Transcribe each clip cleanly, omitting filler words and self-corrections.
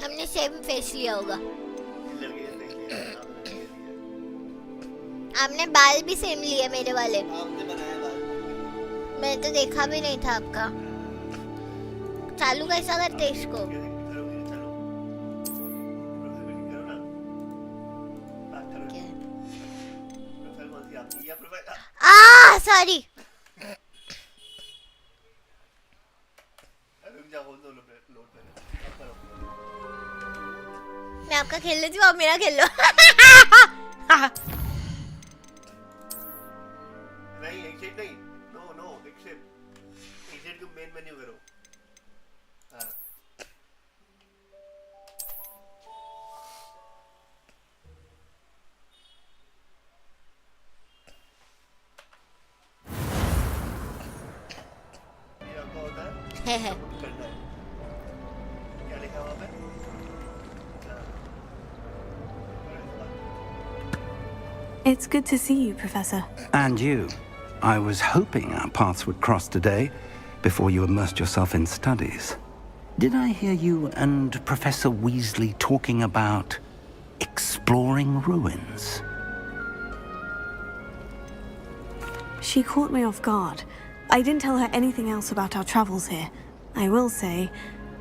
हमने same face लिया होगा। आपने बाल भी सेम लिए मेरे वाले। मैं तो देखा भी नहीं था आपका। चालू कैसा करते इसको? सॉरी। मैं आपका खेल लेती हूँ, आप मेरा खेल लो। नहीं एग्जिट नहीं, नो एग्जिट को मेन मेन्यू करो। हाँ ये आपका होता है करना है। क्या लिखा हुआ है? It's good to see you, Professor. And you. I was hoping our paths would cross today, before you immersed yourself in studies. Did I hear you and Professor Weasley talking about exploring ruins? She caught me off guard. I didn't tell her anything else about our travels here. I will say,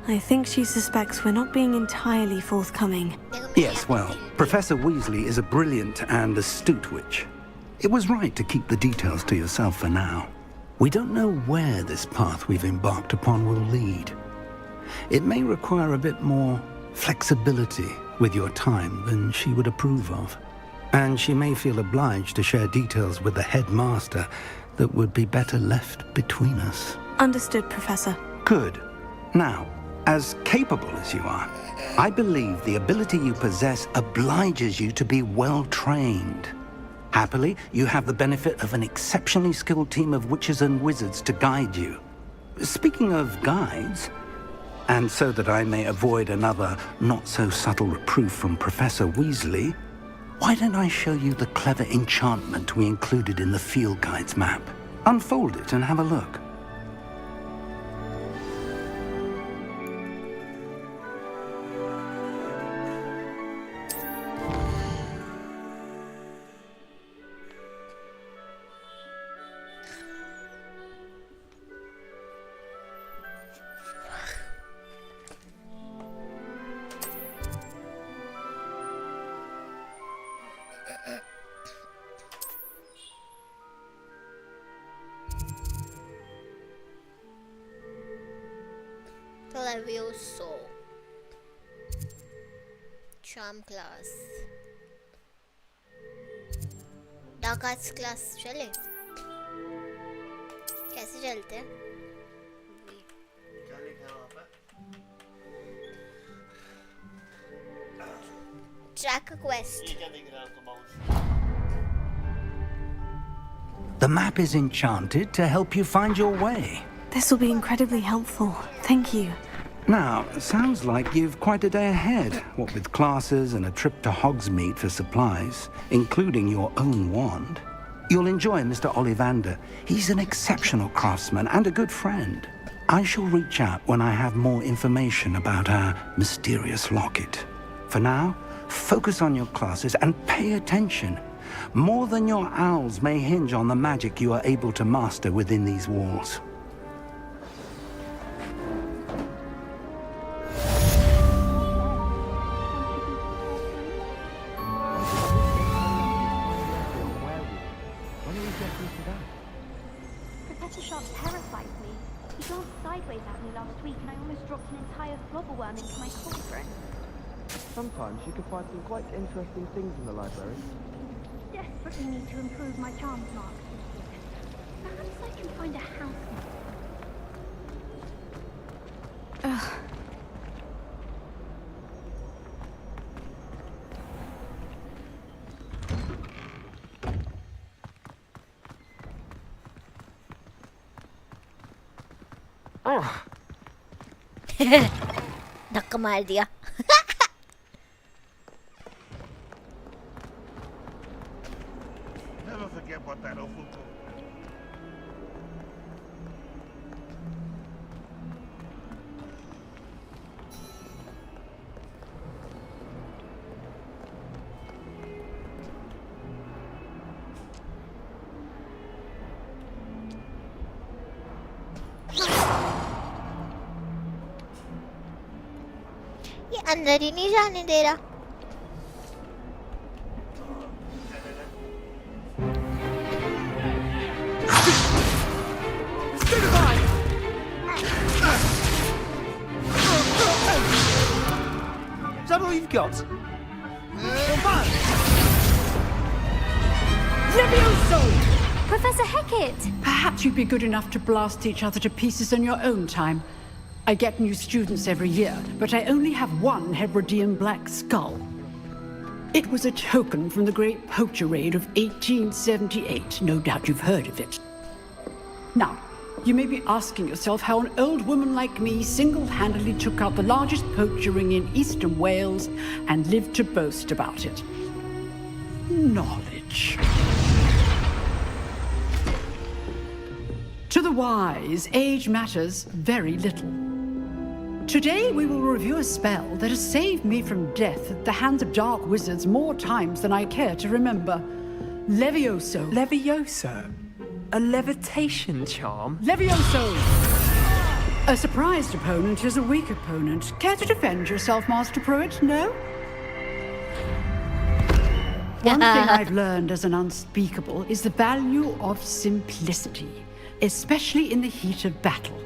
I think she suspects we're not being entirely forthcoming. Yes, well, Professor Weasley is a brilliant and astute witch. It was right to keep the details to yourself for now. We don't know where this path we've embarked upon will lead. It may require a bit more flexibility with your time than she would approve of. And she may feel obliged to share details with the headmaster that would be better left between us. Understood, Professor. Good. Now, as capable as you are, I believe the ability you possess obliges you to be well trained. Happily, you have the benefit of an exceptionally skilled team of witches and wizards to guide you. Speaking of guides, and so that I may avoid another not-so-subtle reproof from Professor Weasley, why don't I show you the clever enchantment we included in the field guide's map? Unfold it and have a look. Levioso. Charm class. Dark arts class चले? कैसे चलते हैं? क्या लिखा है वहाँ पर? Track a quest. ये क्या दिख रहा है आपको mouse? The map is enchanted to help you find your way. This will be incredibly helpful. Thank you. Now, sounds like you've quite a day ahead, what with classes and a trip to Hogsmeade for supplies, including your own wand. You'll enjoy Mr. Ollivander. He's an exceptional craftsman and a good friend. I shall reach out when I have more information about our mysterious locket. For now, focus on your classes and pay attention. More than your owls may hinge on the magic you are able to master within these walls. fell sideways at me last week and I almost dropped an entire flobberworm into my cauldron. Sometimes you can find some quite interesting things in the library. Desperately need to improve my charms marks this week. Perhaps I can find a house. Ugh. धक्का मार दिया. Never forget what that awful book. ये अंदर ही नहीं जाने दे रहा. Is that all you've got? Professor Hecat! Perhaps you'd be good enough to blast each other to pieces in your own time. I get new students every year, but I only have one Hebridean black skull. It was a token from the Great Poacher Raid of 1878. No doubt you've heard of it. Now, you may be asking yourself how an old woman like me single-handedly took out the largest poacher ring in eastern Wales and lived to boast about it. Knowledge. To the wise, age matters very little. Today we will review a spell that has saved me from death at the hands of dark wizards more times than I care to remember. Levioso. Levioso? A levitation charm? Levioso! A surprised opponent is a weak opponent. Care to defend yourself, Master Pruitt? No? One thing I've learned as an unspeakable is the value of simplicity, especially in the heat of battle.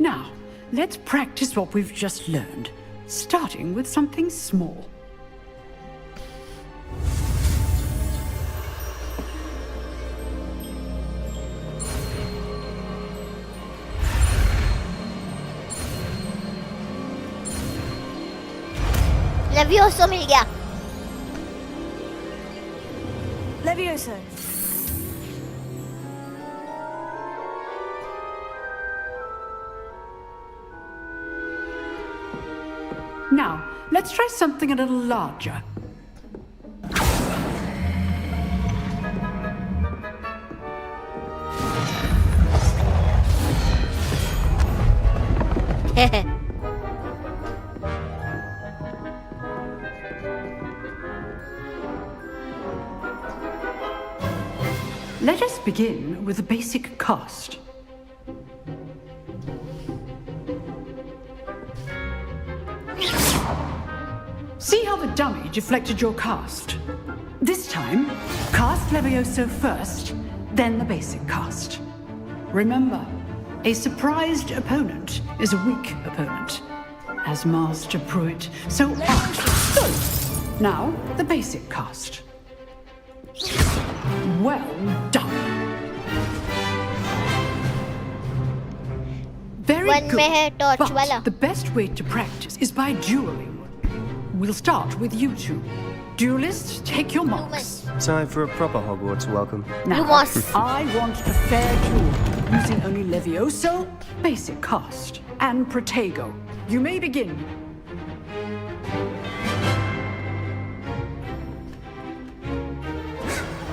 Now, let's practice what we've just learned, starting with something small. Levioso मिल गया. Levioso. Now, let's try something a little larger. Let us begin with the basic cast. See how the dummy deflected your cast? This time, cast Levioso first, then the basic cast. Remember, a surprised opponent is a weak opponent, as Master Pruitt so So, now the basic cast. Well done. Very One good. में है torch But वाला. the best way to practice is by dueling. We'll start with you two. Duelists, take your marks. Time for a proper Hogwarts welcome. Now, must. I want a fair duel, using only Levioso, basic cast, and Protego. You may begin.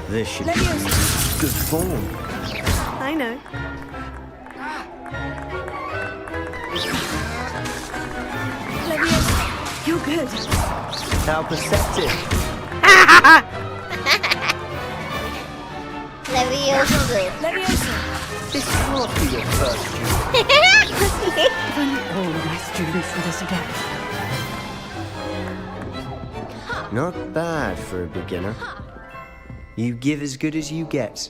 This should Levioso. be good form. I know. Levioso. You're good. How perceptive. Levioso. Levioso. This can't be your first duel. If only all my students would this adapt. Not bad for a beginner. You give as good as you get.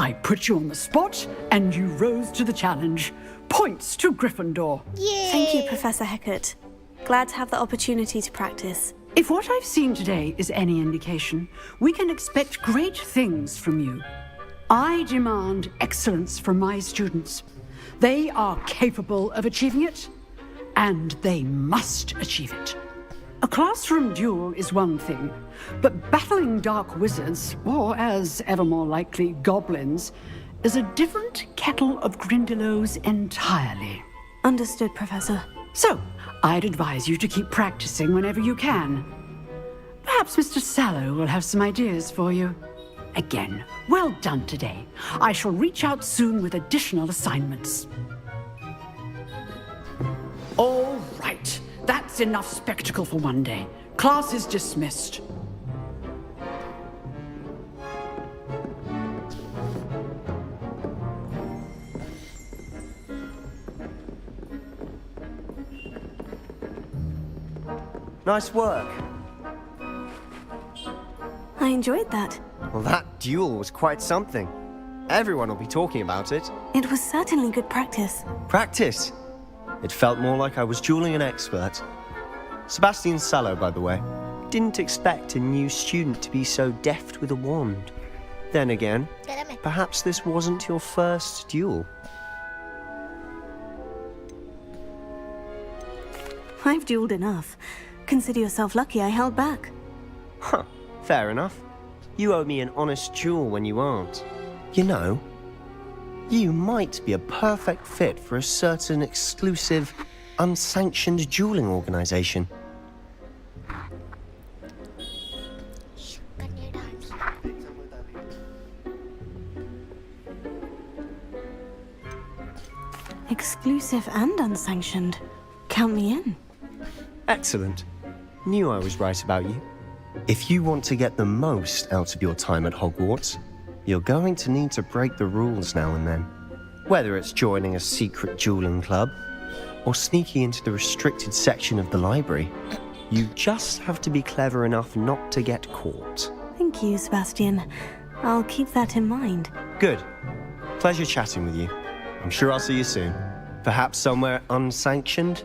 I put you on the spot, and you rose to the challenge. Points to Gryffindor. Yay! Thank you, Professor Heckert. Glad to have the opportunity to practice. If what I've seen today is any indication, we can expect great things from you. I demand excellence from my students. They are capable of achieving it, and they must achieve it. A classroom duel is one thing, but battling dark wizards, or as ever more likely, goblins, is a different kettle of Grindylows entirely. Understood, Professor. So, I'd advise you to keep practicing whenever you can. Perhaps Mr. Sallow will have some ideas for you. Again, well done today. I shall reach out soon with additional assignments. All right, that's enough spectacle for one day. Class is dismissed. Nice work. I enjoyed that. Well, that duel was quite something. Everyone will be talking about it. It was certainly good practice. Practice. It felt more like I was dueling an expert. Sebastian Sallow, by the way. Didn't expect a new student to be so deft with a wand. Then again, Espérame. perhaps this wasn't your first duel. I've dueled enough. Consider yourself lucky I held back. Huh, fair enough. You owe me an honest duel when you aren't. You know, you might be a perfect fit for a certain exclusive, unsanctioned dueling organization. Kanya dance. Example bता रही है। Exclusive and unsanctioned. Count me in. Excellent. Knew I was right about you. If you want to get the most out of your time at Hogwarts, you're going to need to break the rules now and then. Whether it's joining a secret dueling club or sneaking into the restricted section of the library, you just have to be clever enough not to get caught. Thank you, Sebastian. I'll keep that in mind. Good. Pleasure chatting with you. I'm sure I'll see you soon. Perhaps somewhere unsanctioned?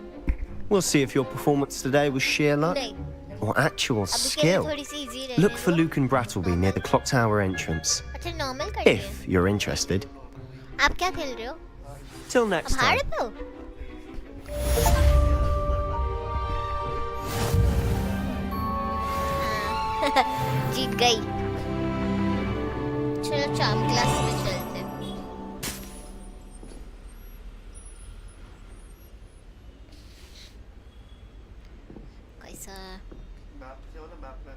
We'll see if your performance today was sheer luck नहीं, or actual अभी के लिए skill. थोड़ी सी easy रह Look रही for है। Luke and Brattleby near the clock tower entrance. अच्छा normal कर रही है। If you're interested. आप क्या खेल रहे हो? Till अब next time. हार्ड पे हो? हाँ, जीत गई। चलो चार्म क्लास में चलते हैं। कैसा? मैप से हो ना मैप में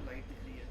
लाइट दिख रही है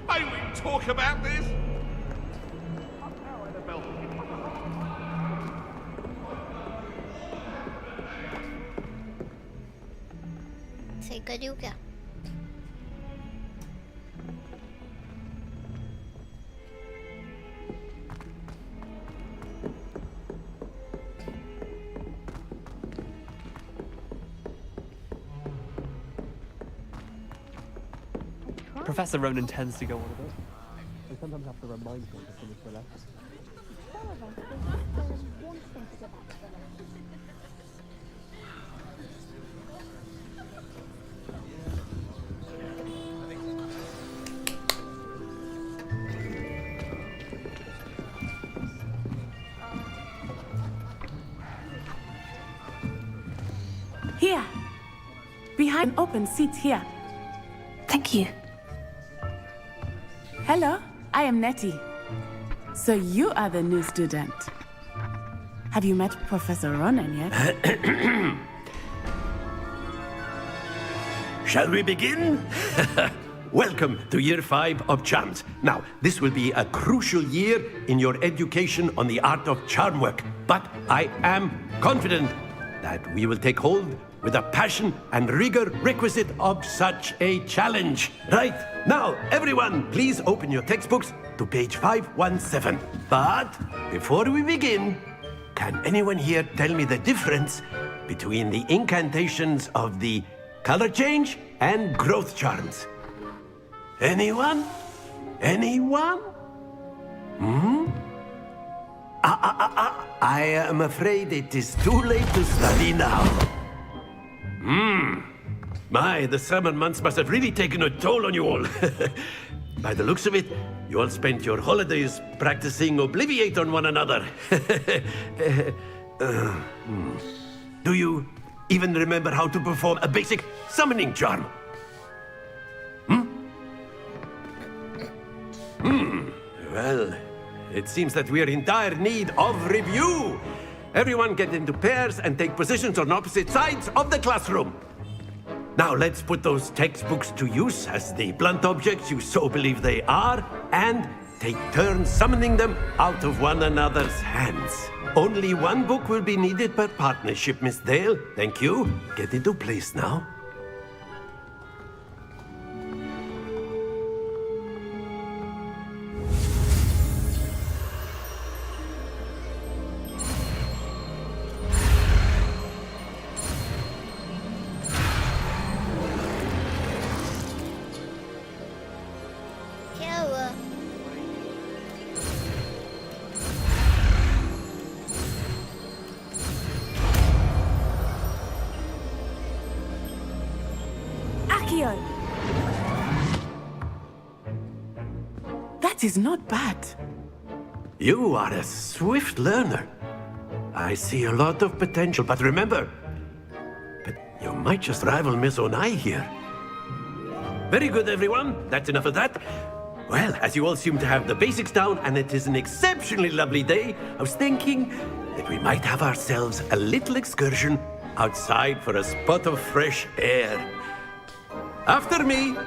May we talk about this? सही करी हूँ क्या? Professor Ronan tends to go on a bit. I sometimes have to remind him to finish the lesson. behind an open seat here. Thank you. Hello, I am Nettie. So you are the new student. Have you met Professor Ronan yet? Shall we begin? Welcome to Year 5 of Charms. Now, this will be a crucial year in your education on the art of charm work. But I am confident that we will take hold with the passion and rigor requisite of such a challenge. Right, now, everyone, please open your textbooks to page 517. But before we begin, can anyone here tell me the difference between the incantations of the color change and growth charms? Anyone? Anyone? I am afraid it is too late to study now. My, the summer months must have really taken a toll on you all. By the looks of it, you all spent your holidays practicing Obliviate on one another. Do you even remember how to perform a basic summoning charm? Well, it seems that we are in dire need of review. Everyone get into pairs and take positions on opposite sides of the classroom. Now let's put those textbooks to use as the blunt objects you so believe they are, and take turns summoning them out of one another's hands. Only one book will be needed per partnership, Miss Dale. Thank you. Get into place now. That is not bad. You are a swift learner. I see a lot of potential, but remember, you might just rival Miss Onai here. Very good, everyone. That's enough of that. Well, as you all seem to have the basics down, and it is an exceptionally lovely day, I was thinking that we might have ourselves a little excursion outside for a spot of fresh air. After me.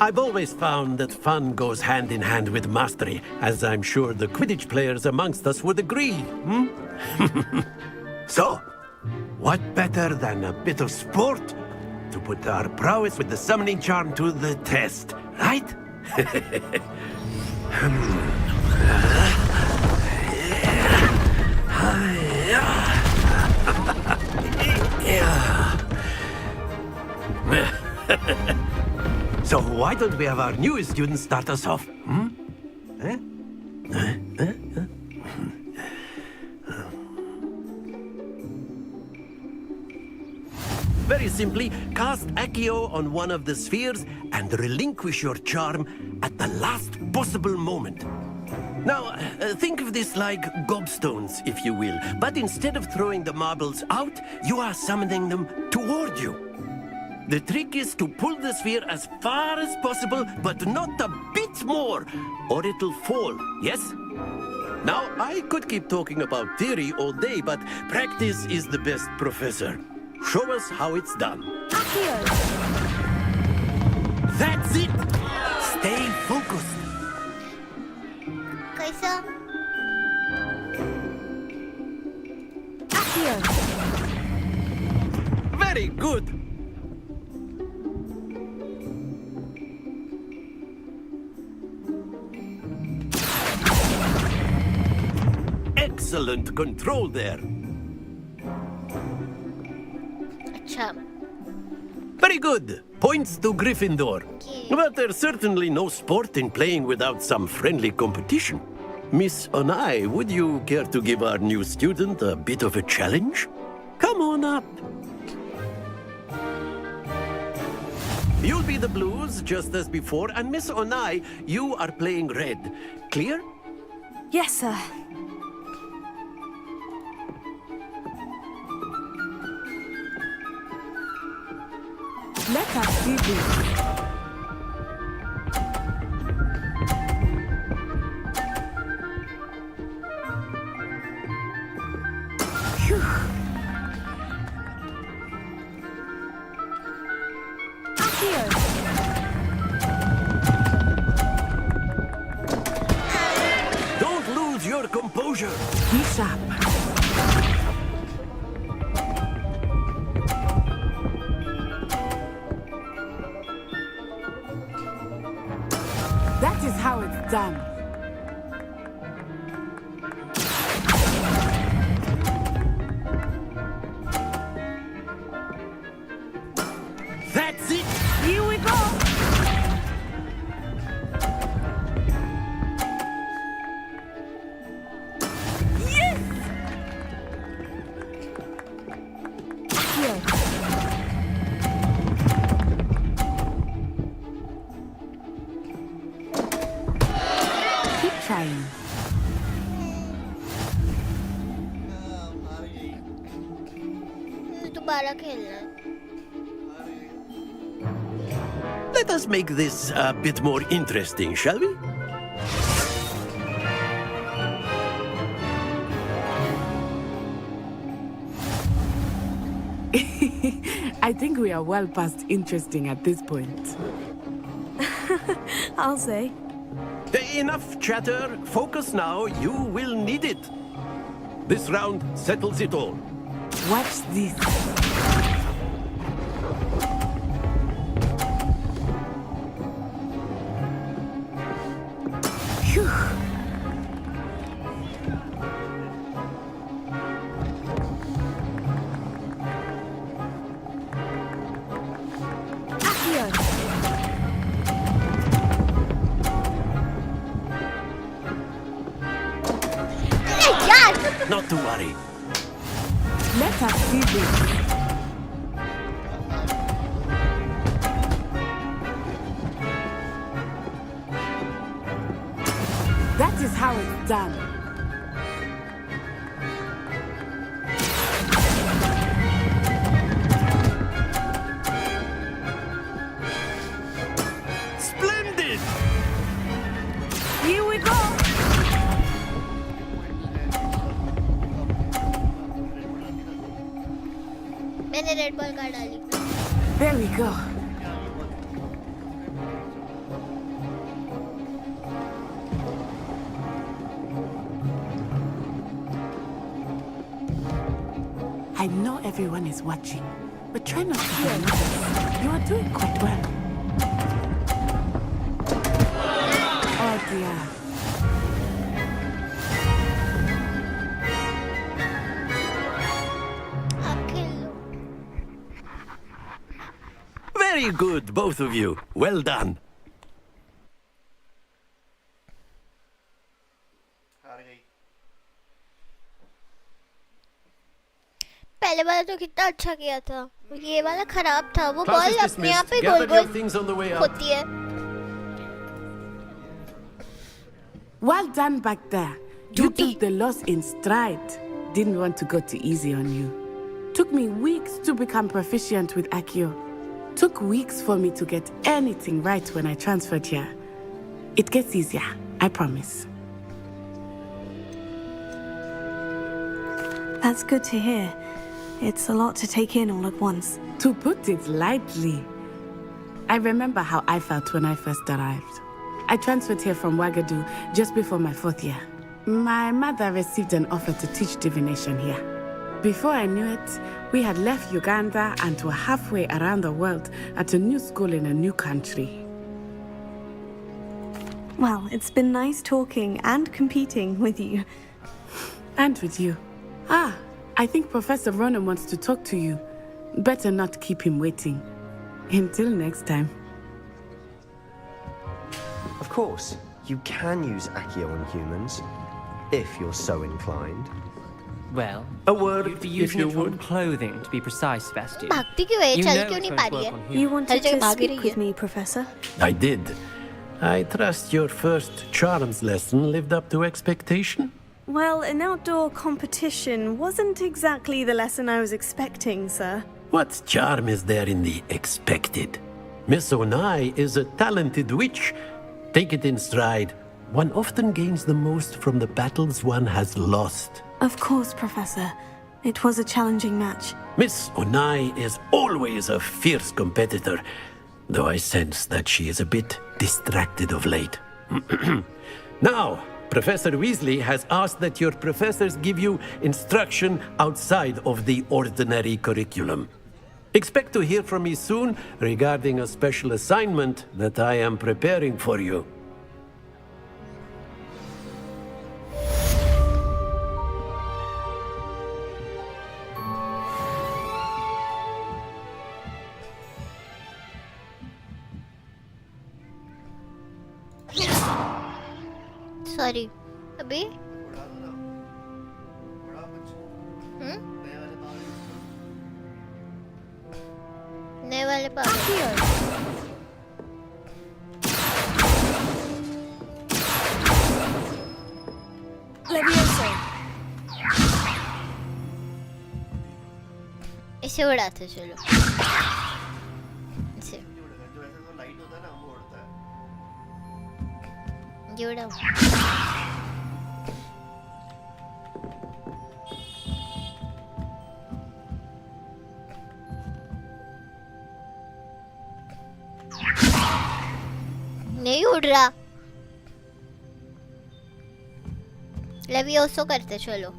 I've always found that fun goes hand in hand with mastery, as I'm sure the Quidditch players amongst us would agree. So, what better than a bit of sport to put our prowess with the summoning charm to the test, right? So why don't we have our newest students start us off? Very simply, cast Accio on one of the spheres and relinquish your charm at the last possible moment. Now, think of this like gobstones, if you will. But instead of throwing the marbles out, you are summoning them toward you. The trick is to pull the sphere as far as possible, but not a bit more, or it'll fall, yes? Now, I could keep talking about theory all day, but practice is the best professor. Show us how it's done. Accio! That's it! Stay focused. कैसा? Accio! Very good! Excellent control there. अच्छा. Very good. Points to Gryffindor. Okay. But there's certainly no sport in playing without some friendly competition. Miss Onai, would you care to give our new student a bit of a challenge? Come on up. You'll be the blues, just as before, and Miss Onai, you are playing red. Clear? Yes, sir. Let us see this. Phew. Here. Don't lose your composure. Be sharp. That is how it's done. That's it. Here we go. Yes! Here. Keep trying. दोबारा खेलना है. Let us make this a bit more interesting, shall we? I think we are well past interesting at this point. I'll say. Enough chatter. Focus now. You will need it. This round settles it all. Watch this. Phew. Here. यार. Not to worry. Let us see this. That is how it's done. Splendid! Here we go. मैंने red ball card डाली. There we go. I know everyone is watching, but try not to be nervous. You are doing quite well. Oh dear. आप खेल लो. Very good, both of you. Well done. हार गई. पहले वाला तो कितना अच्छा किया था. ये वाला खराब था. वो Class is बॉल अपने आप ही dismissed. Goal Gather your goal things on the way out. होती है. Well done back there. You took the loss in stride. Didn't want to go too easy on you. Took me weeks to become proficient with Accio. Took weeks for me to get anything right when I transferred here. It gets easier, I promise. That's good to hear. It's a lot to take in all at once. To put it lightly, I remember how I felt when I first arrived. I transferred here from Wagadu just before my 4th year. My mother received an offer to teach divination here. Before I knew it, we had left Uganda and were halfway around the world at a new school in a new country. Well, it's been nice talking and competing with you. And with you. Ah, I think Professor Ronan wants to talk to you. Better not keep him waiting. Until next time. Of course, you can use Accio on humans, if you're so inclined. Well, A word, you'd be if using you it from would. clothing, to be precise, Sebastian. भागती क्यों है? You चल know क्यों it's नहीं going पा to रही work है? on humans. You wanted जगह to भाग ही speak रही with है। me, Professor? I did. I trust your first charms lesson lived up to expectation. Well, an outdoor competition wasn't exactly the lesson I was expecting, sir. What charm is there in the expected? Miss Onai is a talented witch. Take it in stride. One often gains the most from the battles one has lost. Of course, Professor. It was a challenging match. Miss Onai is always a fierce competitor, though I sense that she is a bit distracted of late. Now, Professor Weasley has asked that your professors give you instruction outside of the ordinary curriculum. Expect to hear from me soon regarding a special assignment that I am preparing for you. Sorry अभी नए वाले इसे उड़ाते चलो इसे ये उड़ाओ नहीं उड़ रहा लेवियोसो करते चलो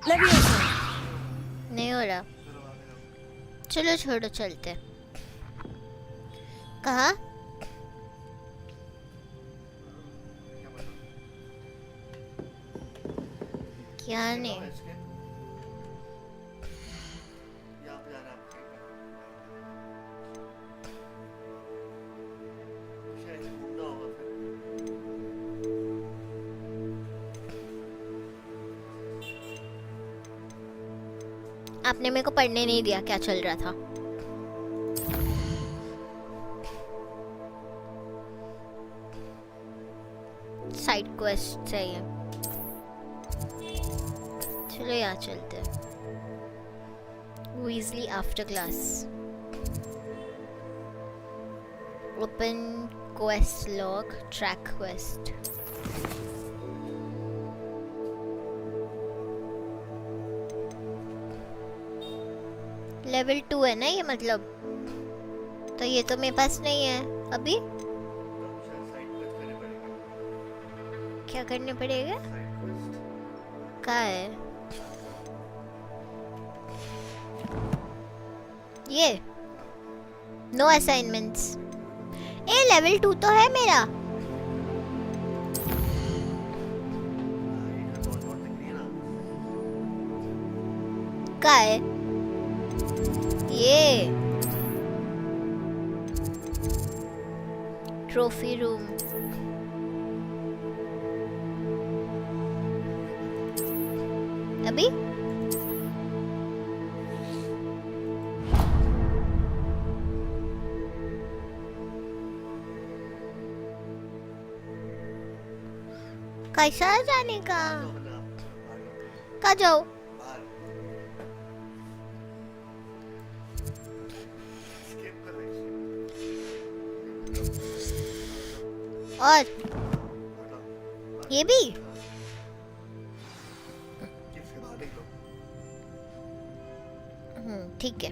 लेवियोसो नहीं हो रहा चलो छोड़ो चलते कहाँ क्या नहीं आपने मेरे को पढ़ने नहीं दिया क्या चल रहा था साइड क्वेस्ट चाहिए चलो यहाँ चलते हैं Weasley after class open quest log track quest level 2 है ना ये मतलब तो ये तो मेरे पास नहीं है अभी क्या करने पड़ेगा कहाँ है ये नो असाइनमेंट्स ए लेवल 2 तो है मेरा कहाँ है ये ट्रॉफी रूम अभी कैसा जाने का कहाँ जाओ और ये भी ठीक है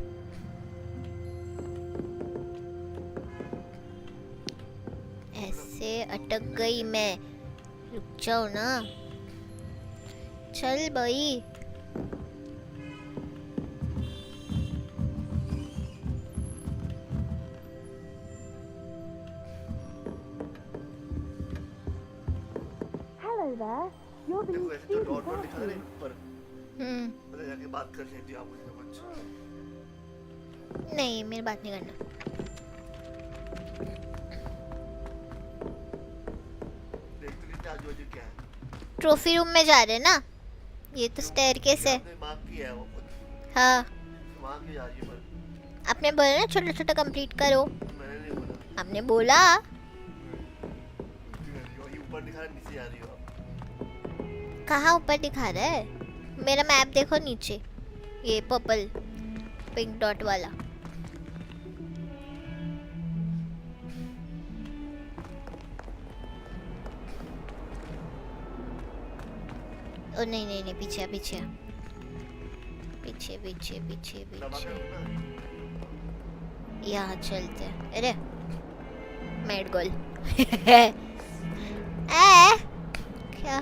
ऐसे अटक गई मैं रुक जाओ ना चल भाई Hello there. You're the new student, aren't you? जाके बात कर लेती आप मुझसे कुछ नहीं मेरी बात नहीं करना ट्रॉफी रूम में जा रहे ना ये तो स्टेयरकेस है। आपने मार्क किया है वो। हाँ वहाँ क्यों जा रही है पर? आपने बोला ना छोटा छोटा कंप्लीट करो। मैंने नहीं बोला। आपने बोला। ये ऊपर दिखा रहा है, नीचे जा रही हो आप। कहाँ ऊपर दिखा रहा है? मेरा मैप देखो नीचे, ये पर्पल पिंक डॉट वाला। ओ नहीं नहीं नहीं, पीछे पीछे पीछे पीछे पीछे पीछे। यहाँ चलते हैं। अरे मैड गोल। क्या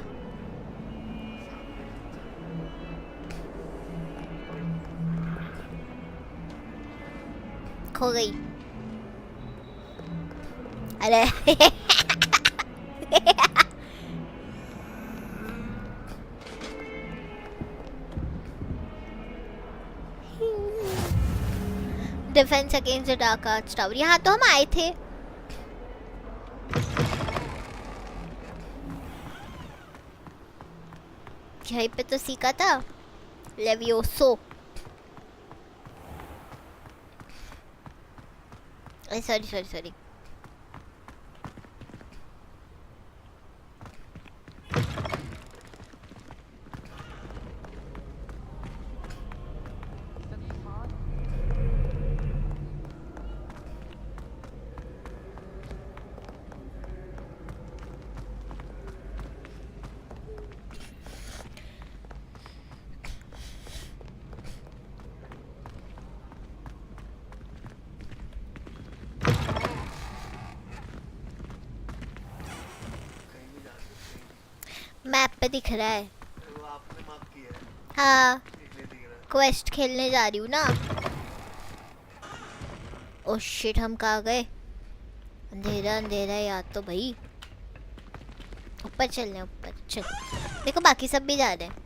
खो गई? अरे defence against the dark arts tower. यहाँ तो हम आए थे। यहीं पे तो सीखा था leviosa. Sorry sorry sorry. Map पे दिख रहा है। वो आपने मार्क किया है। हाँ इसलिए दिख रहा है। क्वेस्ट खेलने जा रही हूँ ना। ओह शिट, हम कहाँ गए? अंधेरा अंधेरा याद तो भाई। ऊपर चलने, ऊपर चल। देखो बाकी सब भी जा रहे हैं।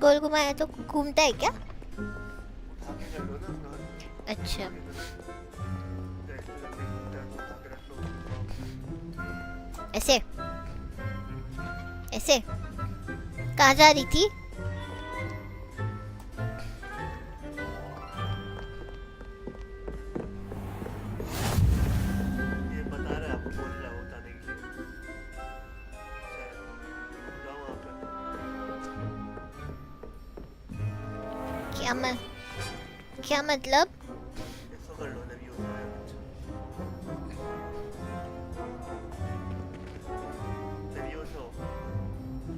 गोल घुमाया तो घूमता है क्या? आगे कर लो ना अपना। अच्छा ऐसे ऐसे। कहाँ जा रही थी? ये बता रहा है आपको, बोल रहा है वो बताने के लिए। जाओ वहाँ पे। क्या मतलब? ऐसा कर लो ना, व्यू हो रहा है कुछ।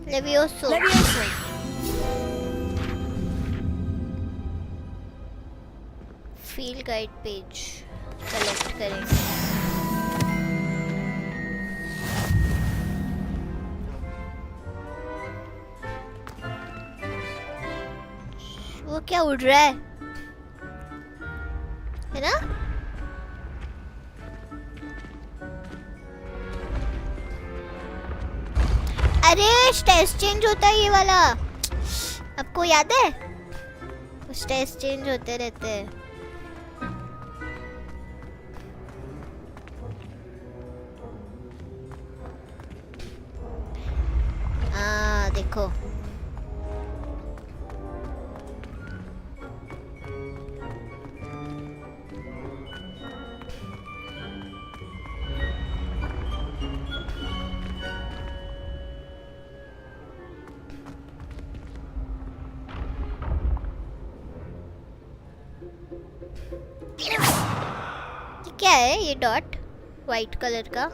लेवियोसो। फील्ड गाइड पेज कलेक्ट करेंगे। वो क्या उड़ रहा है ना? अरे स्टेज चेंज होता है ये वाला, आपको याद है? स्टेज चेंज होते रहते हैं। देखो क्या है ये डॉट वाइट कलर का?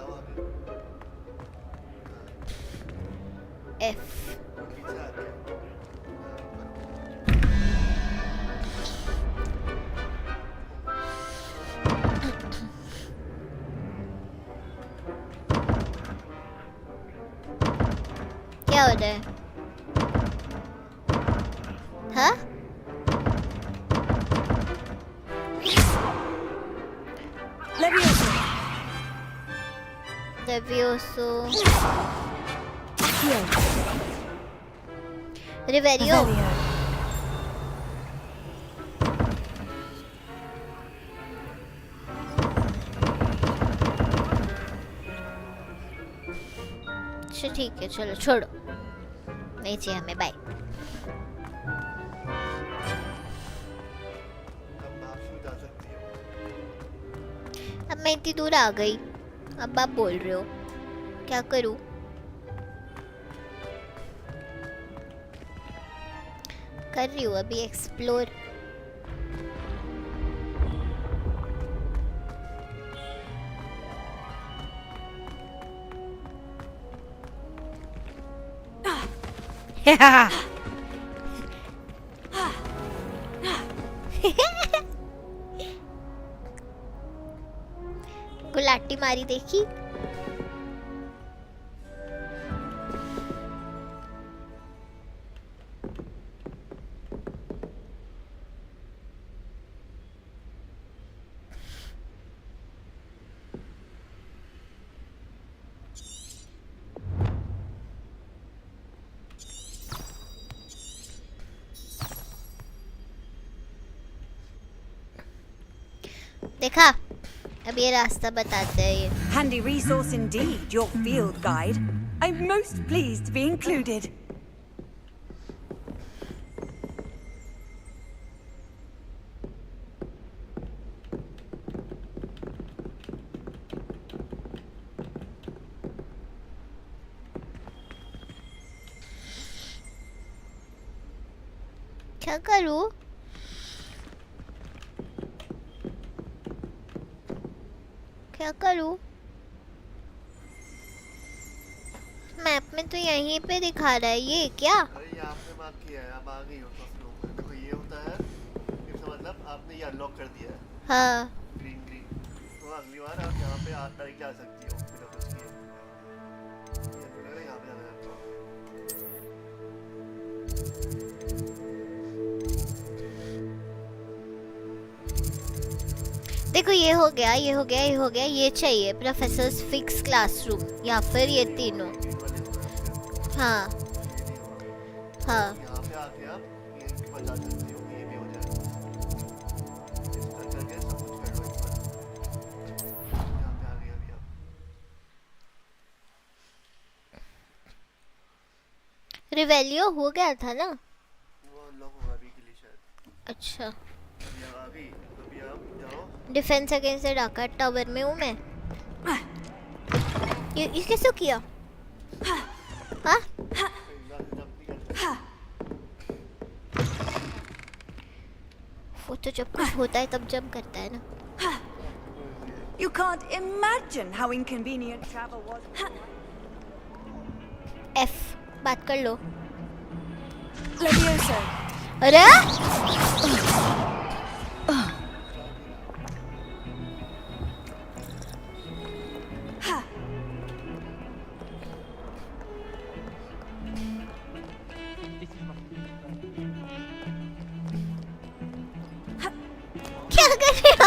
एफ। क्या हो रहा है? हाँ Levioso. Riverio. अच्छा ठीक है, चलो छोड़ो, नहीं चाहिए हमें, बाय। अब मैं इतनी दूर आ गई, अब आप बोल रहे हो क्या करूं? कर रही हूँ अभी एक्सप्लोर। गुलाटी मारी देखी। देखा, अब ये रास्ता बताते हैं ये। Handy resource indeed, your field guide. I'm most pleased to be included. क्या करूं? क्या करूं? मैप में तो यहीं पे दिखा रहा है, ये क्या? अरे ये आपने मार्क किया है, आप आ गई हो तो फ्लो में। देखो ये होता है, इसका मतलब आपने ये अनलॉक कर दिया है। हाँ। ग्रीन ग्रीन, तो अगली बार आप यहाँ पे डायरेक्ट आ सकती हो बिना कुछ किए। ये तो लग रहा है यहाँ पे जाना है आपको। देखो ये हो गया, ये हो गया, ये हो गया, ये चाहिए प्रोफेसर्स फिक्स क्लासरूम या फिर ये तीनों। हाँ हाँ यहाँ पे आके आप ये बचा सकती हो, ये भी हो जाएगा। इस तरह करके सब कुछ कर लो एक बार। यहाँ पे आ गए अभी आप। रिवेलियो हो गया था ना? वो अनलॉक होगा अभी के लिए शायद। अच्छा, अभी आप आ गई तो अभी आप जाओ। डिफेंस अगेंस्ट द डाका टावर में हूँ मैं। ये कैसे किया? हाँ? वो तो जब कुछ होता है तब जंप करता है ना। You can't imagine how inconvenient travel was. F बात कर लो। Levioso. अरे क्या कर रहे हो?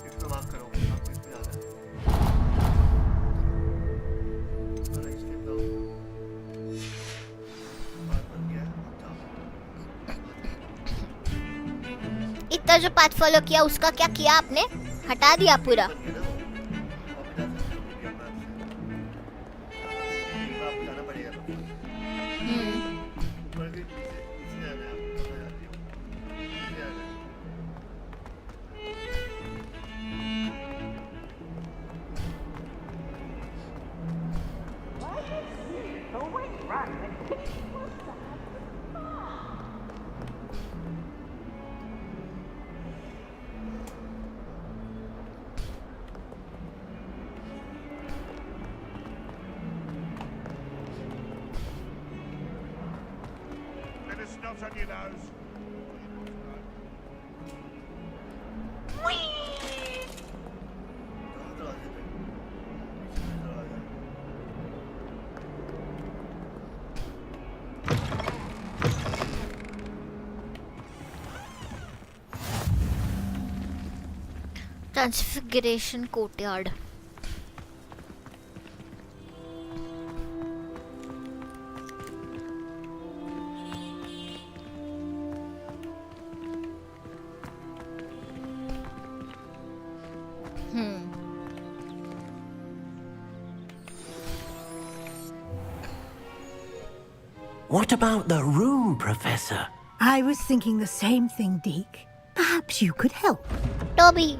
इसको मार्क करो, आपको इस पे जाना है। और इसके दो बात बन गया, अब इतना जो पाथ फॉलो किया उसका क्या किया आपने? हटा दिया पूरा। जाओ। बन गया ना वो, आप बता सकते हो वीडियो मैप से। आपको जाना पड़ेगा तो। ऊपर के पीछे जाना है आपको, कहाँ जाती हो? पीछे जाना है। Bit of snot on your nose. दरवाजे पे पीछे से दरवाजा। Transfiguration courtyard. What about the room, Professor? I was thinking the same thing, Deke. Perhaps you could help. Toby.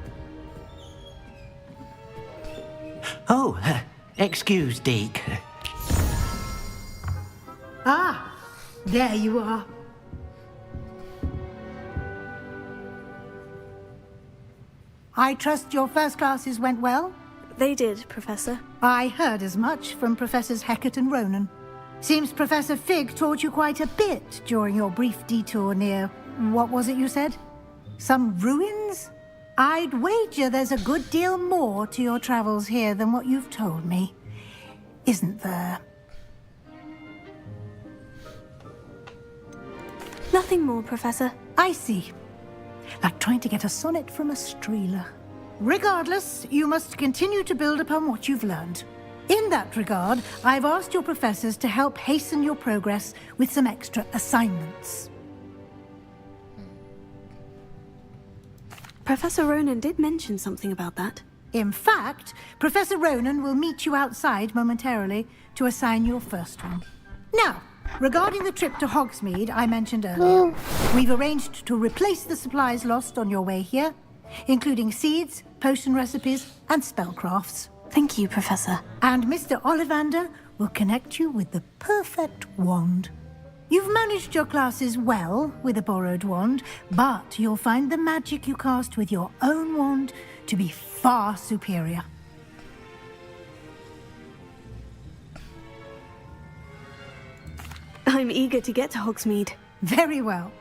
Oh, excuse, Deke. Ah, there you are. I trust your first classes went well? They did, Professor. I heard as much from Professors Hecat and Ronan. Seems Professor Fig taught you quite a bit during your brief detour near... what was it you said? Some ruins? I'd wager there's a good deal more to your travels here than what you've told me. Isn't there? Nothing more, Professor. I see. Like trying to get a sonnet from a streeler. Regardless, you must continue to build upon what you've learned. In that regard, I've asked your professors to help hasten your progress with some extra assignments. Professor Ronan did mention something about that. In fact, Professor Ronan will meet you outside momentarily to assign your first one. Now, regarding the trip to Hogsmeade I mentioned earlier, we've arranged to replace the supplies lost on your way here, including seeds, potion recipes, and spellcrafts. Thank you, Professor. And Mr. Ollivander will connect you with the perfect wand. You've managed your classes well with a borrowed wand, but you'll find the magic you cast with your own wand to be far superior. I'm eager to get to Hogsmeade. Very well.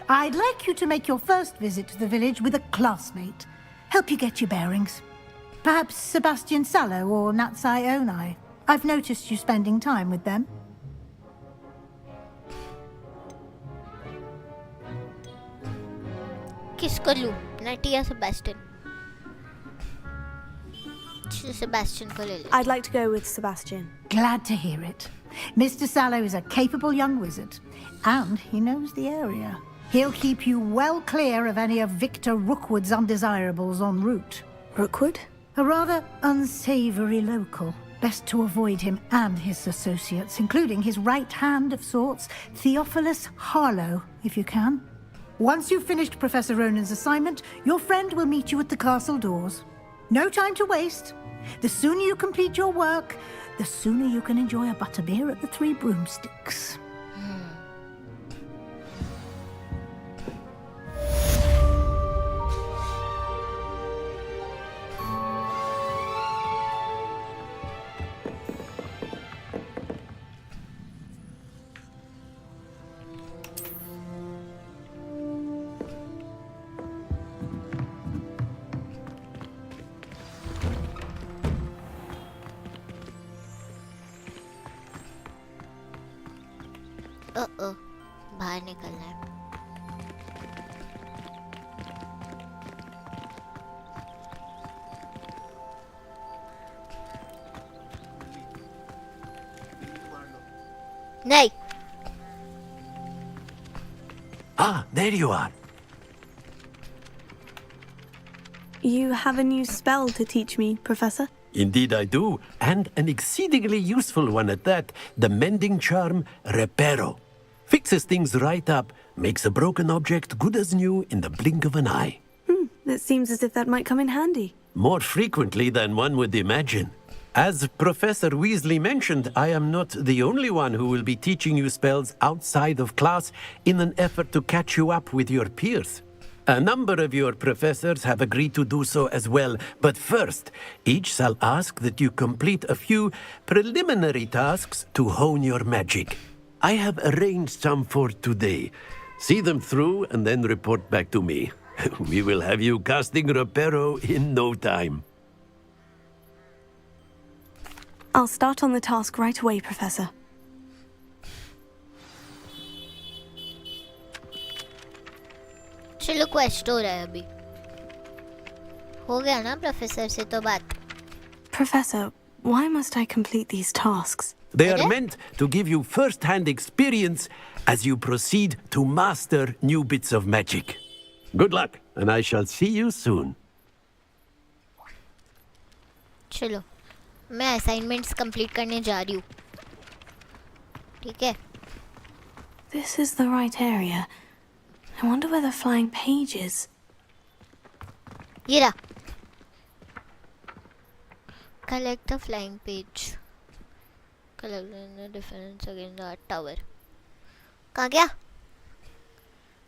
I'd like you to make your first visit to the village with a classmate. Help you get your bearings. Perhaps Sebastian Sallow or Natsai Onai. I've noticed you spending time with them. किसको लूं? नटी या Sebastian? Sebastian को ले ले. I'd like to go with Sebastian. Glad to hear it. Mr. Sallow is a capable young wizard, and he knows the area. He'll keep you well clear of any of Victor Rookwood's undesirables en route. Rookwood? A rather unsavory local. Best to avoid him and his associates, including his right hand of sorts, Theophilus Harlow, if you can. Once you've finished Professor Ronan's assignment, your friend will meet you at the castle doors. No time to waste. The sooner you complete your work, the sooner you can enjoy a butterbeer at the Three Broomsticks. बाहर निकलना है. नहीं. Ah, there you are. You have a new spell to teach me, Professor? Indeed I do, and an exceedingly useful one at that, the mending charm Reparo. Fixes things right up, makes a broken object good as new in the blink of an eye. It seems as if that might come in handy. More frequently than one would imagine. As Professor Weasley mentioned, I am not the only one who will be teaching you spells outside of class in an effort to catch you up with your peers. A number of your professors have agreed to do so as well, but first, each shall ask that you complete a few preliminary tasks to hone your magic. I have arranged some for today. See them through and then report back to me. We will have you casting Reparo in no time. I'll start on the task right away, Professor. चलो quest हो रहा है अभी. हो गया ना professor से तो बात. Professor, why must I complete these tasks? They are meant to give you first-hand experience as you proceed to master new bits of magic. Good luck, and I shall see you soon. चलो मैं assignments complete करने जा रही हूँ. ठीक है. This is the right area. I wonder where the flying page is. ये रहा. Collect the flying page. Collect the defense against the tower. कहाँ गया?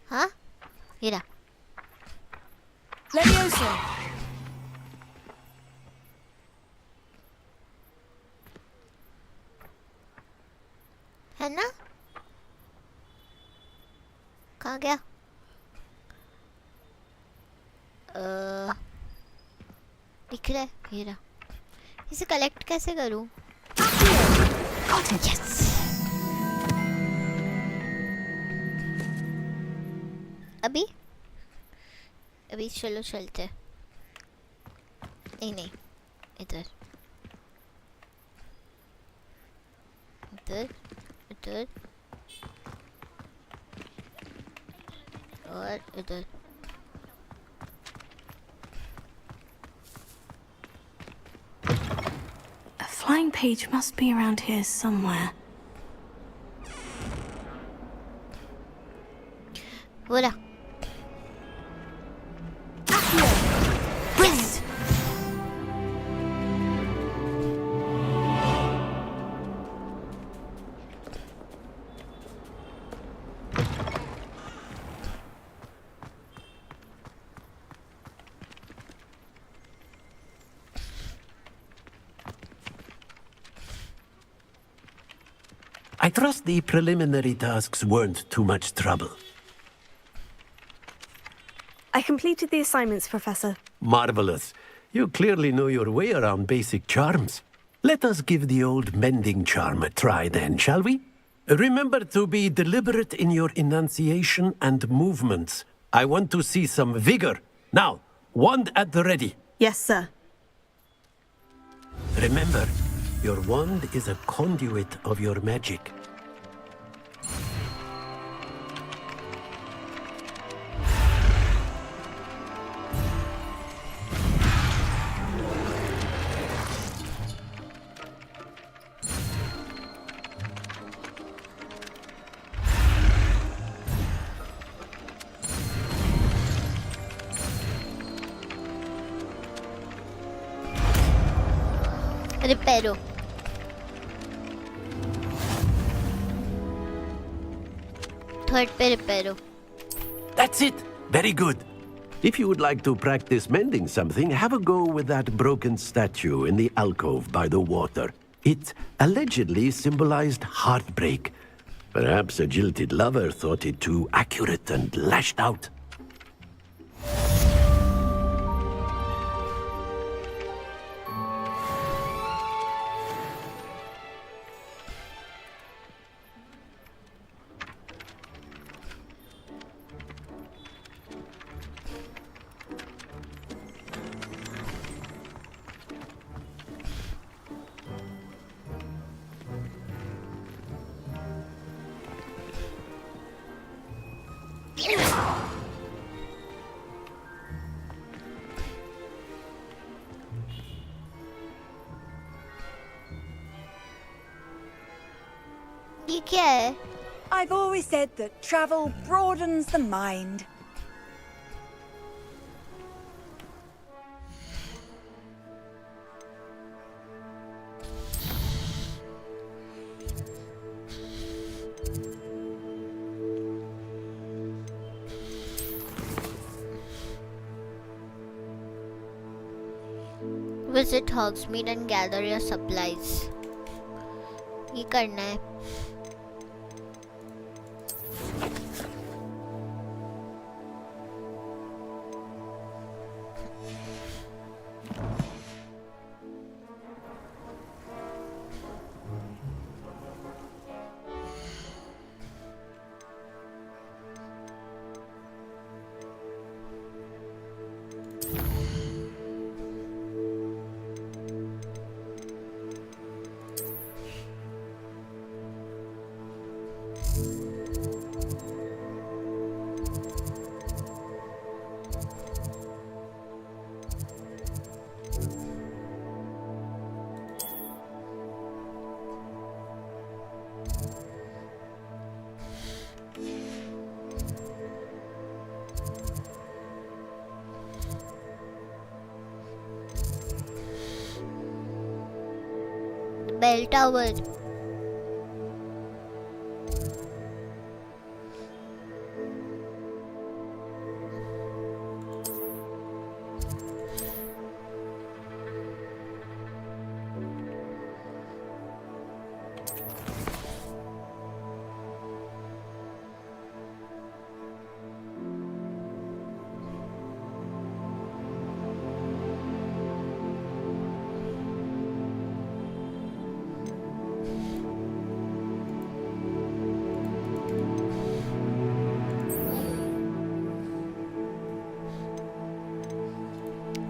हाँ? ये रहा. Leviosa! है ना? कहाँ गया? दिख रहा है. ये रहा. इसे कलेक्ट कैसे करूँ? Yes. अभी चलो चलते हैं. नहीं इधर और इधर. A flying page must be around here somewhere. बोला. Brilliant. I trust the preliminary tasks weren't too much trouble. I completed the assignments, Professor. Marvelous. You clearly know your way around basic charms. Let us give the old mending charm a try then, shall we? Remember to be deliberate in your enunciation and movements. I want to see some vigor. Now, wand at the ready. Yes, sir. Remember, your wand is a conduit of your magic. Reparo. Third pe reparo. That's it. Very good. If you would like to practice mending something, have a go with that broken statue in the alcove by the water. It allegedly symbolized heartbreak. Perhaps a jilted lover thought it too accurate and lashed out. ये क्या है? I've always said that travel broadens the mind. Visit Hogsmeade and gather your supplies. ये करना है. Bell tower.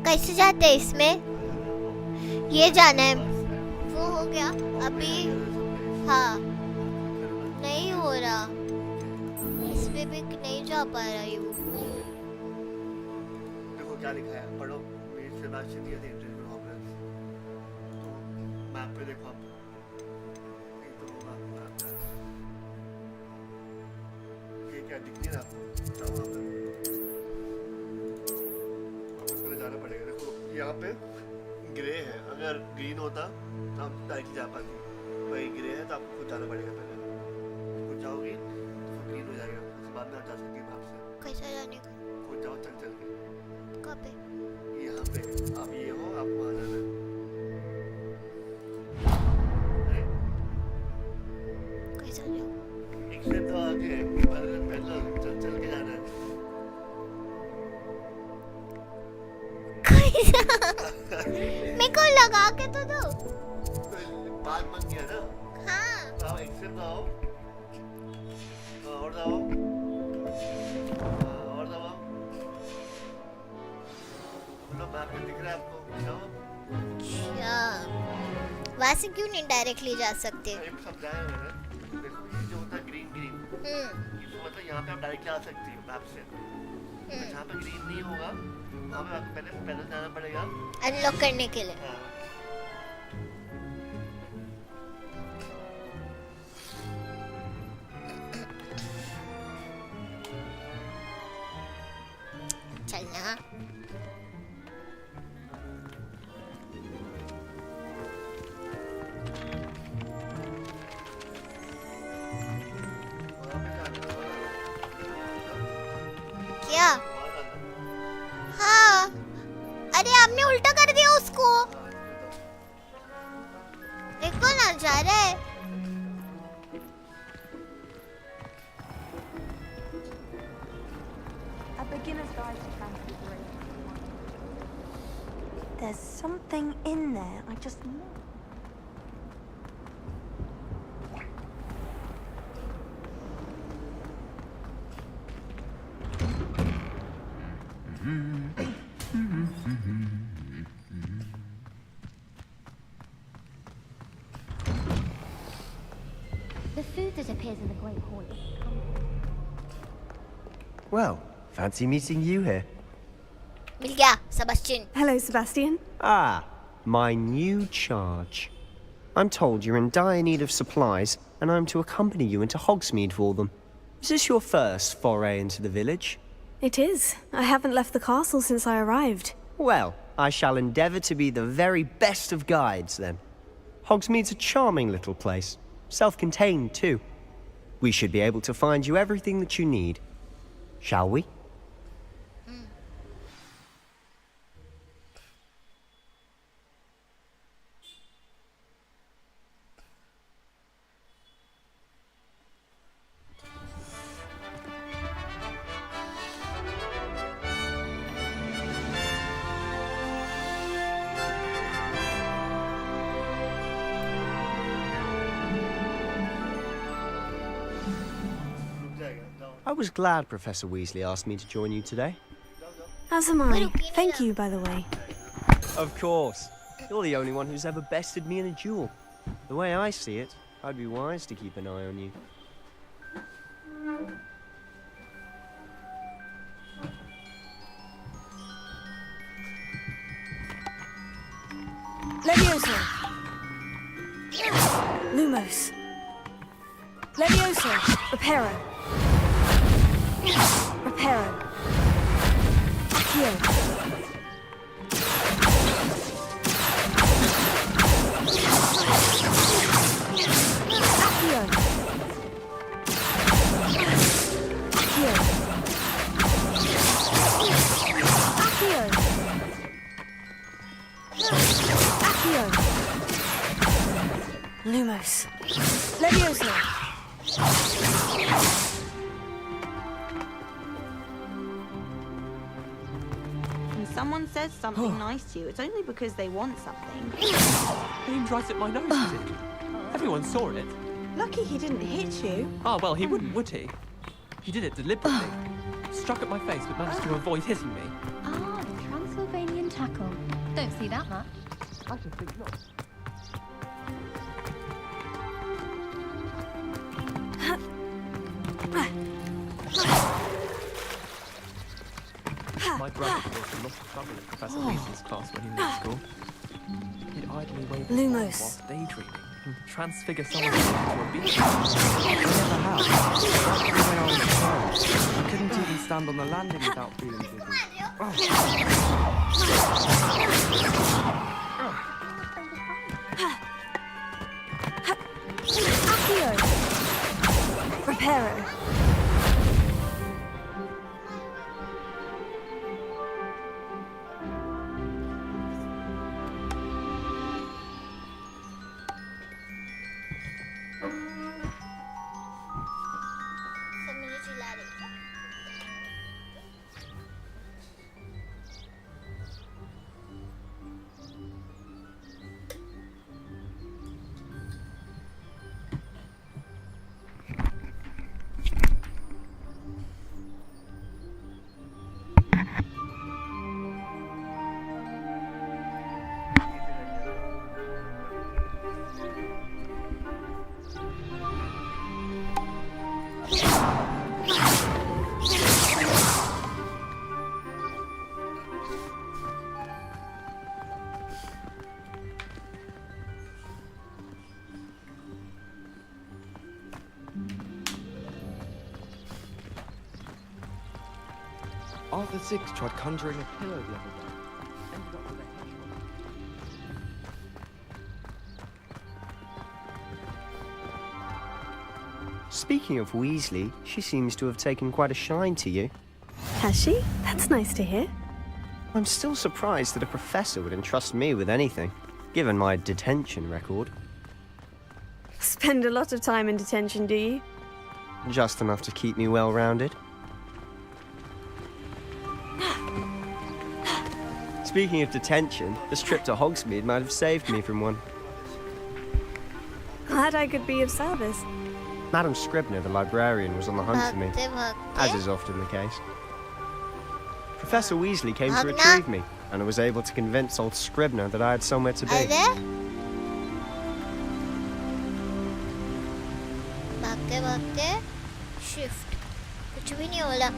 कैसे जाते हैं इसमें? ये जाना है। वो हो गया अभी। हाँ नहीं हो रहा, इसमें भी नहीं जा पा रहा ये। देखो क्या लिखा है, पढ़ो। पेज से मैच दिया थे इंटरव्यू हॉगवर्ट्स। तो मैप पे देखो आप, ये तो मैप है। ये क्या दिख नहीं रहा आपको? जाओ वहाँ पे, वापस जाना पड़ेगा। देखो यहाँ पे ग्रे है, अगर ग्रीन होता तो आप डायरेक्टली जा पाती। वही ग्रे है तो आपको खुद जाना पड़ेगा। पहले खुद जाओगी तो ग्रीन हो जाएगा, उसके बाद में आप जा सकती है आपसे। कैसा जाने का? खुद जाओ चल चल के। कहाँ पे? यहाँ पे आप ये हो, आपको वहाँ जाना है। कैसा जाऊँ? एक स्टेप तो आगे, पैदल चल चल के जाना है। मेरे को लगा के तो दो। बात बन गया ना? हाँ। आओ एक स्टेप तो आओ, और जाओ, और जाओ। बोलो मैप पे दिख रहा है आपको? जाओ। अच्छा वहाँ से क्यों नहीं डायरेक्टली जा सकते? समझाया मैंने। देखो ये जो होता है ग्रीन ग्रीन, इसको मतलब यहाँ पे आप डायरेक्टली आ सकती हो मैप से। जहाँ पे ग्रीन नहीं होगा वहाँ पे आपको पहले पैदल जाना पड़ेगा अनलॉक करने के लिए। चलना। क्या? हाँ अरे आपने उल्टा कर दिया उसको। देखो ना जा रहा है। A beginner's guide to transfiguration. There's something in there. I just know. The food that appears in the Great Hall is Well, fancy meeting you here. मिल गया Sebastian. Hello, Sebastian. Ah, my new charge. I'm told you're in dire need of supplies, and I'm to accompany you into Hogsmeade for them. Is this your first foray into the village? It is. I haven't left the castle since I arrived. Well, I shall endeavour to be the very best of guides, then. Hogsmeade's a charming little place. Self-contained, too. We should be able to find you everything that you need. Shall we? I was glad Professor Weasley asked me to join you today. As am I. Thank you, by the way. Of course. You're the only one who's ever bested me in a duel. The way I see it, I'd be wise to keep an eye on you. Levioso. Lumos. Levioso. Reparo. Reparo. Accio. Lumos. Levioso. When someone says something nice to you, it's only because they want something. Aimed right at my nose, he did. Everyone saw it. Lucky he didn't hit you. Oh, well, he wouldn't, would he? He did it deliberately. Struck at my face, but managed to avoid hitting me. Ah, the Transylvanian tackle. Don't see that much. I should think not. My brother caused a lot of trouble in Professor Weasley's class when he was at school. He'd idly wave his arms Lumos. whilst daydreaming and transfigure someone into a beast. I never have. Right from when I was a child. I couldn't even stand on the landing without feeling dizzy. Accio. Reparo. सब मुझे चिल्ला रही है। Arthur Six tried conjuring a pillow the other day. Ended up with a hedgehog. Speaking of Weasley, she seems to have taken quite a shine to you. Has she? That's nice to hear. I'm still surprised that a professor would entrust me with anything, given my detention record. Spend a lot of time in detention, do you? Just enough to keep me well-rounded. Speaking of detention, this trip to Hogsmeade might have saved me from one. Glad I could be of service. Madam Scribner, the librarian, was on the hunt for me, as is often the case. Professor Weasley came to retrieve me, and I was able to convince old Scribner that I had somewhere to be. भागते भागते shift कुछ भी नहीं होला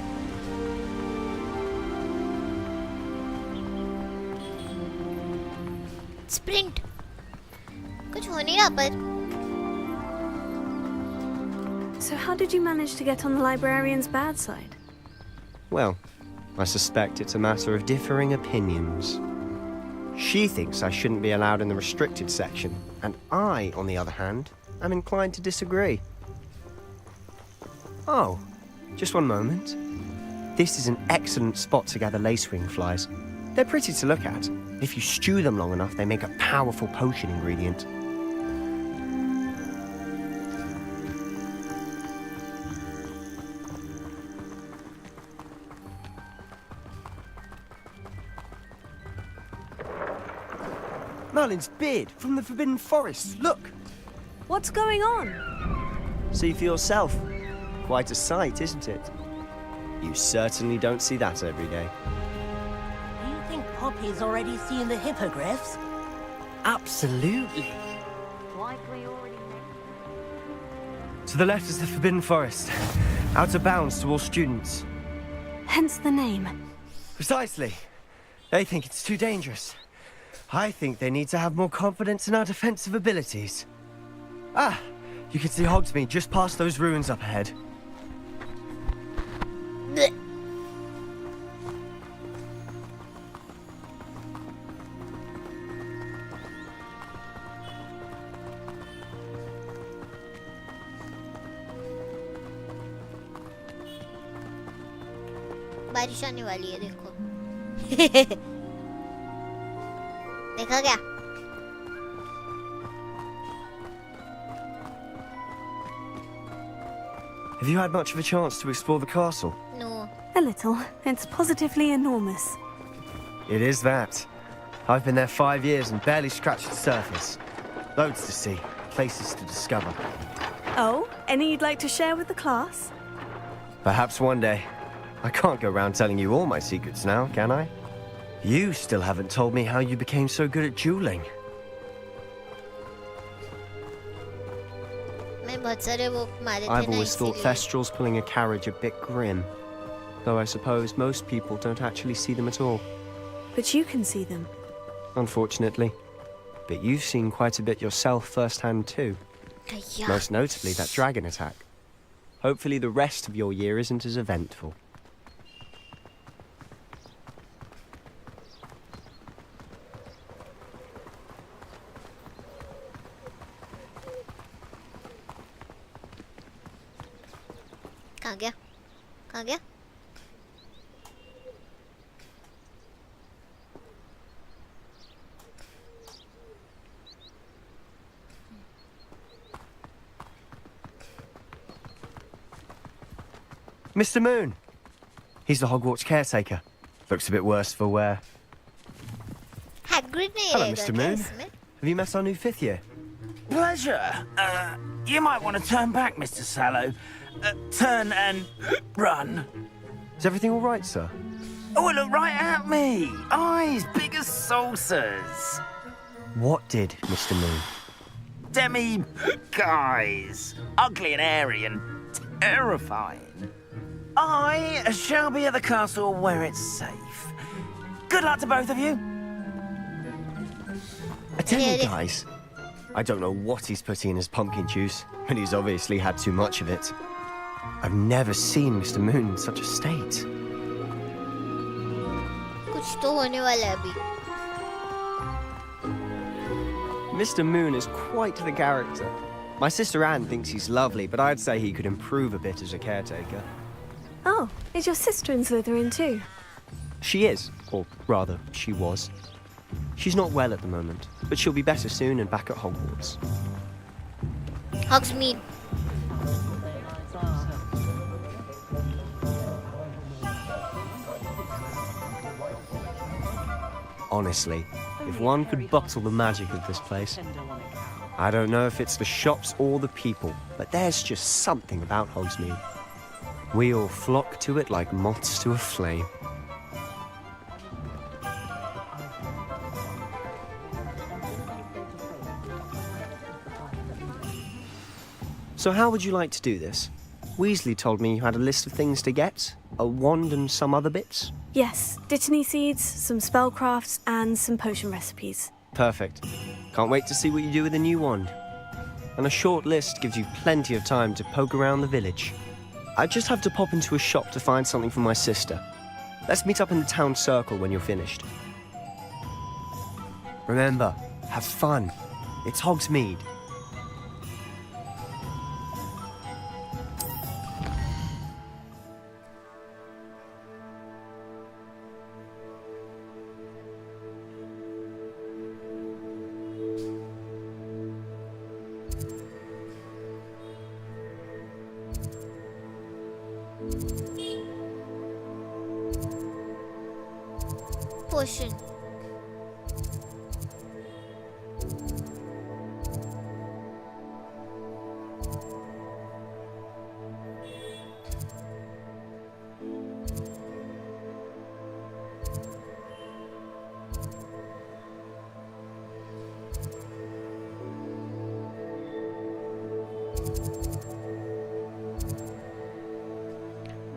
sprint कुछ हो नहीं रहा पर So how did you manage to get on the librarian's bad side? Well, I suspect it's a matter of differing opinions. She thinks I shouldn't be allowed in the restricted section, and I, on the other hand, am inclined to disagree. Oh, just one moment. This is an excellent spot to gather lacewing flies. They're pretty to look at. If you stew them long enough, they make a powerful potion ingredient. Merlin's beard from the Forbidden Forest. Look! What's going on? See for yourself. Quite a sight, isn't it? You certainly don't see that every day. Do you think Poppy's already seen the hippogriffs? Absolutely. Likely already. To the left is the Forbidden Forest. Out of bounds to all students. Hence the name. Precisely. They think it's too dangerous. I think they need to have more confidence in our defensive abilities. Ah, you can see Hogsmeade just past those ruins up ahead. बारिश आने वाली है देखो देखा क्या Have you had much of a chance to explore the castle? No. A little. It's positively enormous. It is that. I've been there 5 years and barely scratched the surface. Loads to see, places to discover. Oh, any you'd like to share with the class? Perhaps one day. I can't go around telling you all my secrets now, can I? You still haven't told me how you became so good at dueling. I've always thought Thestrals pulling a carriage a bit grim. Though I suppose most people don't actually see them at all. But you can see them. Unfortunately. But you've seen quite a bit yourself firsthand too. Most notably that dragon attack. Hopefully the rest of your year isn't as eventful. कहाँ गया? कहाँ गया? Mr. Moon! He's the Hogwarts caretaker. Looks a bit worse for wear. Hagrid नहीं Hello, रहेगा Mr. क्या Moon. इसमें? Have you met our new 5th year? Pleasure. You might want to turn back, Mr. Sallow. Turn and run. Is everything all right, sir? Oh, look right at me. Eyes big as saucers. What did, Mr. Moon? Demi guys. Ugly and hairy and terrifying. I shall be at the castle where it's safe. Good luck to both of you. I tell you guys, I don't know what he's putting in his pumpkin juice, but he's obviously had too much of it. I've never seen Mr. Moon in such a state. कुछ तो होने वाला है अभी. Mr. Moon is quite the character. My sister Anne thinks he's lovely, but I'd say he could improve a bit as a caretaker. Oh, is your sister in Slytherin too? She is, or rather, she was. She's not well at the moment, but she'll be better soon and back at Hogwarts. Hogsmeade. Honestly, if one could bottle the magic of this place. I don't know if it's the shops or the people, but there's just something about Hogsmeade. We all flock to it like moths to a flame. So how would you like to do this? Weasley told me you had a list of things to get, a wand and some other bits. Yes, Dittany seeds, some spellcrafts, and some potion recipes. Perfect. Can't wait to see what you do with the new wand. And a short list gives you plenty of time to poke around the village. I just have to pop into a shop to find something for my sister. Let's meet up in the town circle when you're finished. Remember, have fun. It's Hogsmeade. Potion.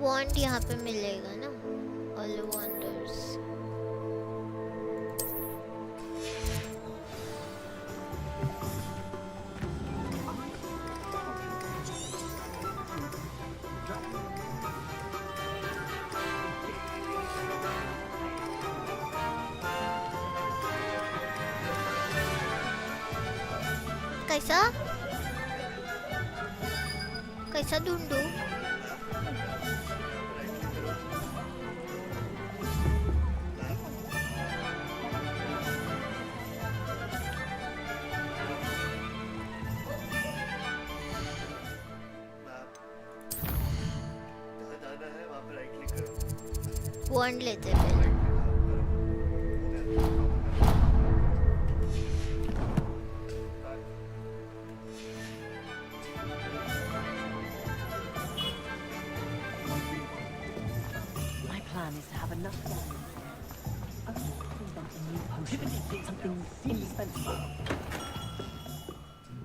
Wand यहाँ पे मिलेगा ना? All the wonders. कैसा? कैसा ढूंढूं? वॉन्ड लेते हैं पहले। My plan is to have enough diamonds only to invent a new potion. Something indispensable.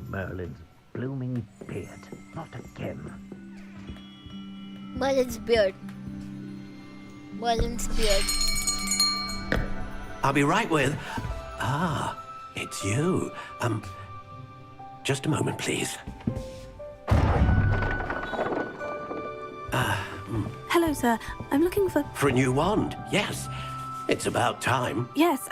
Merlin's blooming beard. Not again. Merlin's beard. Merlin's beard. I'll be right with... Ah, it's you. Just a moment, please. Hello, sir. I'm looking for... For a new wand, yes. It's about time. Yes,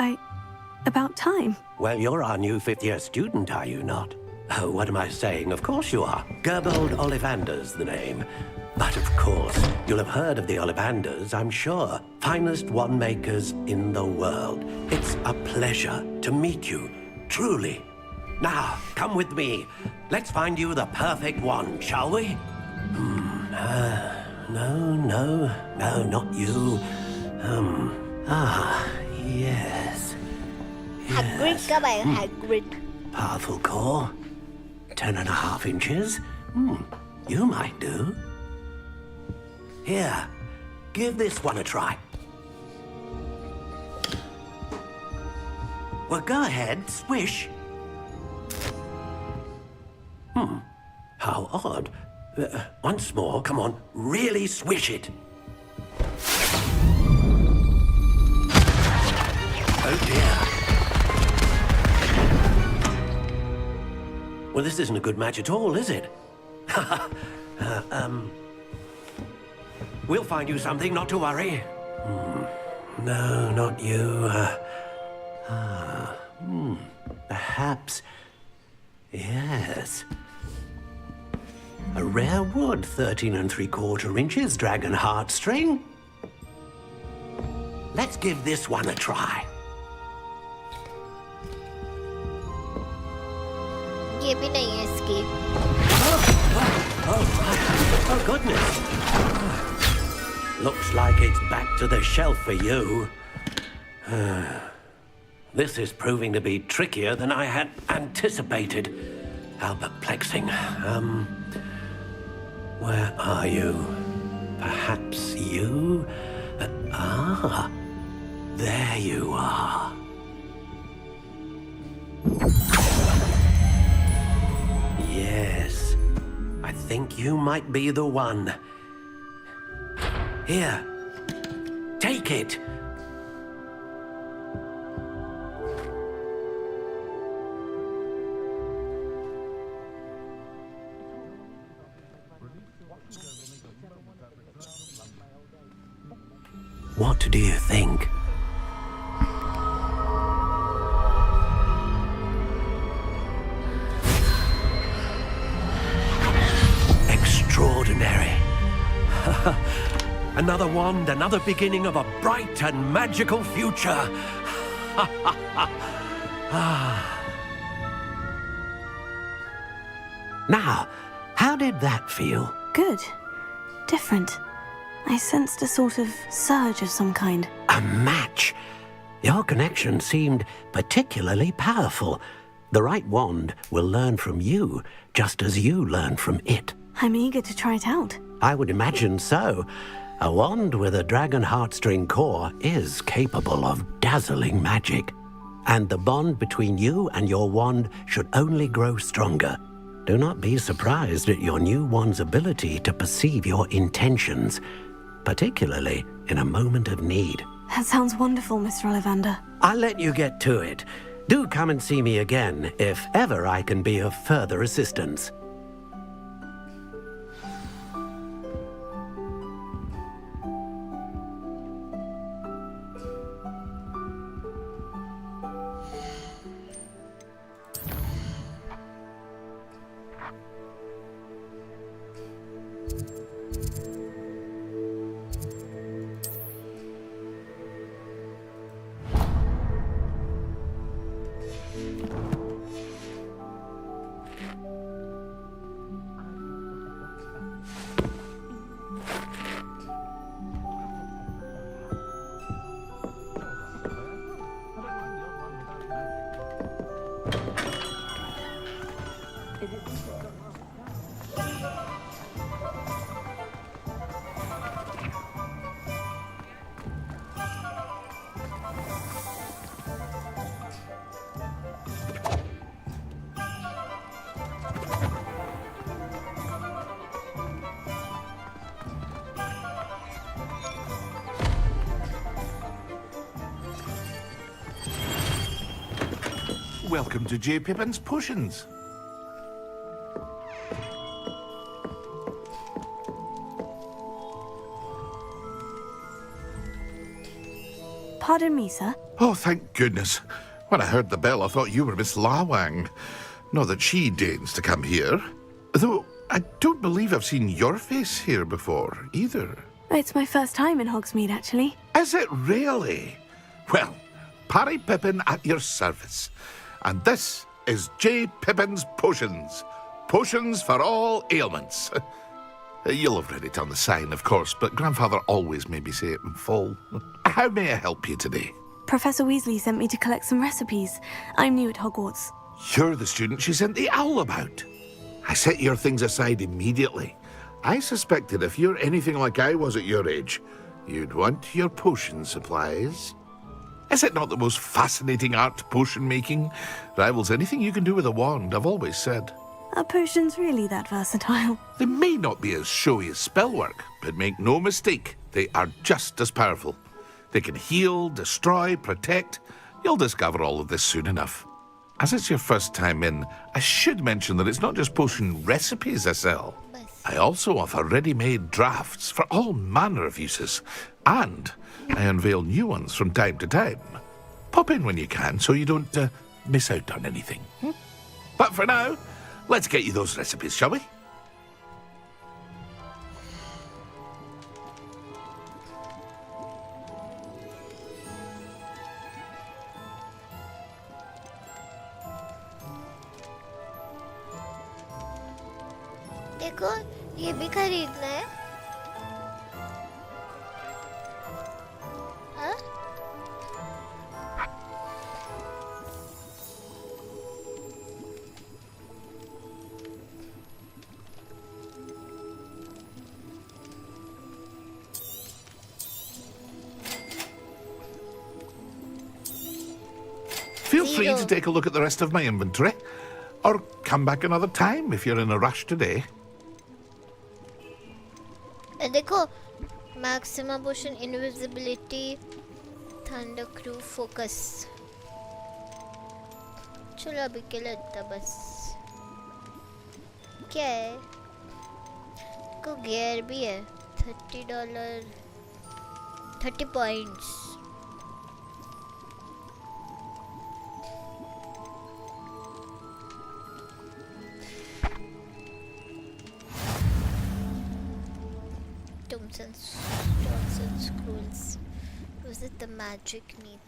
about time. Well, you're our new fifth-year student, are you not? Oh, what am I saying? Of course you are. Gerbold Ollivander's the name. But of course, you'll have heard of the Ollivanders, I'm sure. Finest wand makers in the world. It's a pleasure to meet you, truly. Now, come with me. Let's find you the perfect wand, shall we? No, not you. Yes. Hagrid các bạn, Hagrid. Powerful core. 10.5 inches. You might do. Here, give this one a try. Well, go ahead, swish. How odd. Once more, come on, really swish it. Oh dear. Well, this isn't a good match at all, is it? We'll find you something, not to worry. No, not you. Perhaps... Yes. A rare wood, 13 3/4 inches, dragon heartstring. Let's give this one a try. ये भी नहीं है इसकी। Oh, goodness. Looks like it's back to the shelf for you. This is proving to be trickier than I had anticipated. How perplexing. Where are you? Perhaps you? There you are. Yes, I think you might be the one. Here, take it. What do you think? Extraordinary. Another wand, another beginning of a bright and magical future. Now, how did that feel? Good. Different. I sensed a sort of surge of some kind. A match? Your connection seemed particularly powerful. The right wand will learn from you, just as you learn from it. I'm eager to try it out. I would imagine so. A wand with a dragon heartstring core is capable of dazzling magic. And the bond between you and your wand should only grow stronger. Do not be surprised at your new wand's ability to perceive your intentions, particularly in a moment of need. That sounds wonderful, Mr. Ollivander. I'll let you get to it. Do come and see me again if ever I can be of further assistance. Welcome to J. Pippin's Potions. Pardon me, sir. Oh, thank goodness. When I heard the bell, I thought you were Miss Lawang. Not that she deigns to come here. Though, I don't believe I've seen your face here before, either. It's my first time in Hogsmeade, actually. Is it really? Well, Parry Pippin at your service. And this is J. Pippin's Potions. Potions for all ailments. You'll have read it on the sign, of course, but Grandfather always made me say it in full. How may I help you today? Professor Weasley sent me to collect some recipes. I'm new at Hogwarts. You're the student she sent the owl about. I set your things aside immediately. I suspected if you're anything like I was at your age, you'd want your potion supplies. Is it not the most fascinating art, potion making? Rivals anything you can do with a wand, I've always said. Are potions really that versatile? They may not be as showy as spellwork, but make no mistake, they are just as powerful. They can heal, destroy, protect. You'll discover all of this soon enough. As it's your first time in, I should mention that it's not just potion recipes I sell. I also offer ready-made drafts for all manner of uses, and I unveil new ones from time to time. Pop in when you can so you don't miss out on anything. But for now, let's get you those recipes, shall we? देखो ये भी खरीदना है हाँ? Feel free to take a look at the rest of my inventory, or come back another time if you're in a rush today. देखो maximum potion invisibility thunder crew focus चलो अभी के लिए इतना बस क्या है को गियर भी है $30 30 points Stones and scrolls. Was it the magic neep?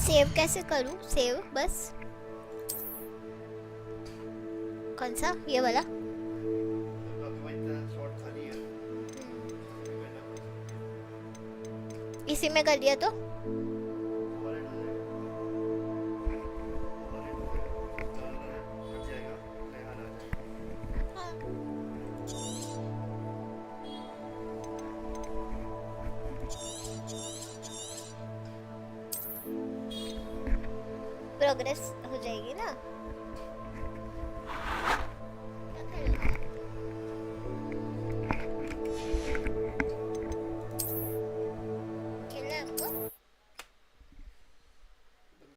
Save कैसे करूं? सेव बस कौन सा? ये वाला? इसी में कर दिया तो? प्रोग्रेस हो जाएगी